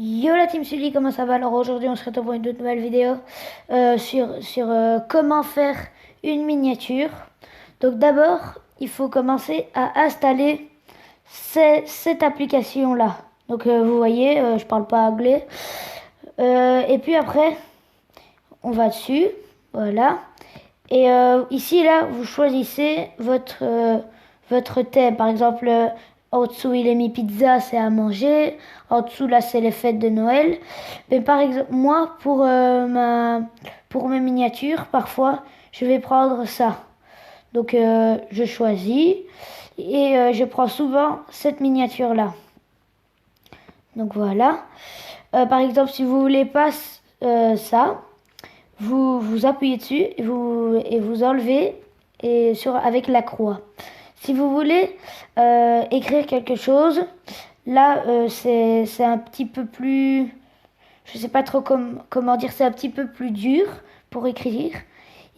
Yo la team Sully, comment ça va? Alors aujourd'hui on se retrouve pour une toute nouvelle vidéo sur comment faire une miniature. Donc d'abord il faut commencer à installer cette application là. Donc vous voyez, je parle pas anglais. Et puis après on va dessus, voilà. Et ici là vous choisissez votre thème. Par exemple, en dessous il est mis pizza, c'est à manger. En dessous là c'est les fêtes de Noël. Mais par exemple moi pour mes miniatures parfois je vais prendre ça. Donc je choisis et je prends souvent cette miniature là. Donc voilà. Par exemple si vous voulez pas ça, vous appuyez dessus et vous enlevez avec la croix. Si vous voulez écrire quelque chose, là c'est un petit peu plus, je sais pas trop comment dire, c'est un petit peu plus dur pour écrire.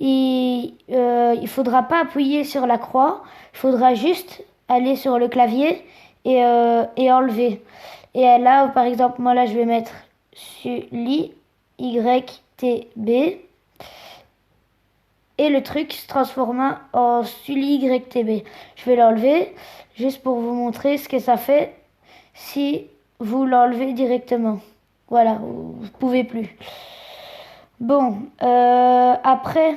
Et il faudra pas appuyer sur la croix, il faudra juste aller sur le clavier et enlever. Et là, par exemple, moi là je vais mettre Sully YTB et le truc se transforma en Sully YTB. Je vais l'enlever juste pour vous montrer ce que ça fait si vous l'enlevez directement. Voilà, vous pouvez plus. Bon, après,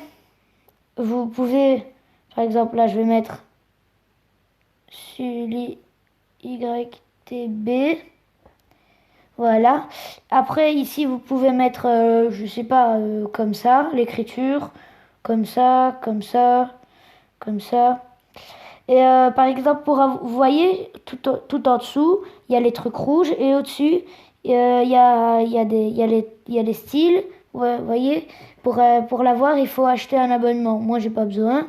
vous pouvez, par exemple, là je vais mettre Sully YTB. Voilà. Après, ici, vous pouvez mettre, je sais pas, comme ça, l'écriture, comme ça, comme ça, comme ça. Et par exemple, vous voyez, tout en dessous, il y a les trucs rouges et au-dessus, il y a les styles. Ouais, vous voyez, pour l'avoir, il faut acheter un abonnement. Moi, j'ai pas besoin.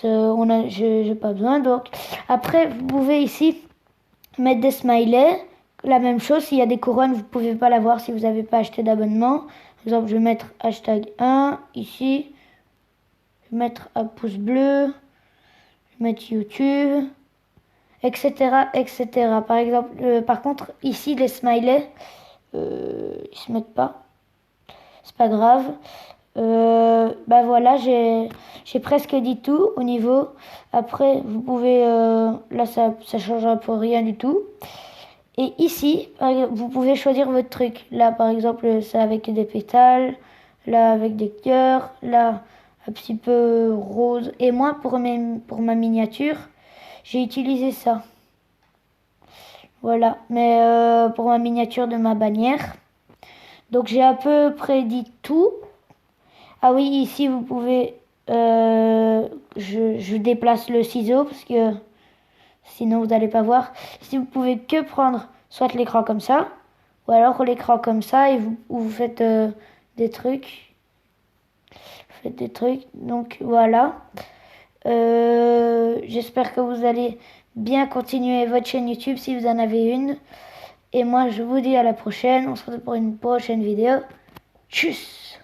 J'ai pas besoin. Donc, après, vous pouvez ici mettre des smileys. La même chose, s'il y a des couronnes, vous pouvez pas l'avoir si vous n'avez pas acheté d'abonnement. Par exemple, je vais mettre hashtag 1 ici. Je vais mettre un pouce bleu. Je vais mettre YouTube, etc., etc. Par exemple, par contre, ici, les smileys, ils se mettent pas. C'est pas grave. Bah voilà, j'ai presque dit tout au niveau. Après, vous pouvez, là, ça change un peu rien du tout. Et ici, vous pouvez choisir votre truc. Là, par exemple, c'est avec des pétales. Là, avec des cœurs. Là, un petit peu rose. Et moi, pour ma miniature, j'ai utilisé ça. Voilà. Mais pour ma miniature de ma bannière. Donc, j'ai à peu près dit tout. Ah oui, ici, vous pouvez... je déplace le ciseau parce que sinon vous n'allez pas voir. Ici, vous pouvez que prendre soit l'écran comme ça, ou alors l'écran comme ça et vous faites des trucs. Vous faites des trucs. Donc voilà. J'espère que vous allez bien continuer votre chaîne YouTube si vous en avez une. Et moi, je vous dis à la prochaine. On se retrouve pour une prochaine vidéo. Tchuss!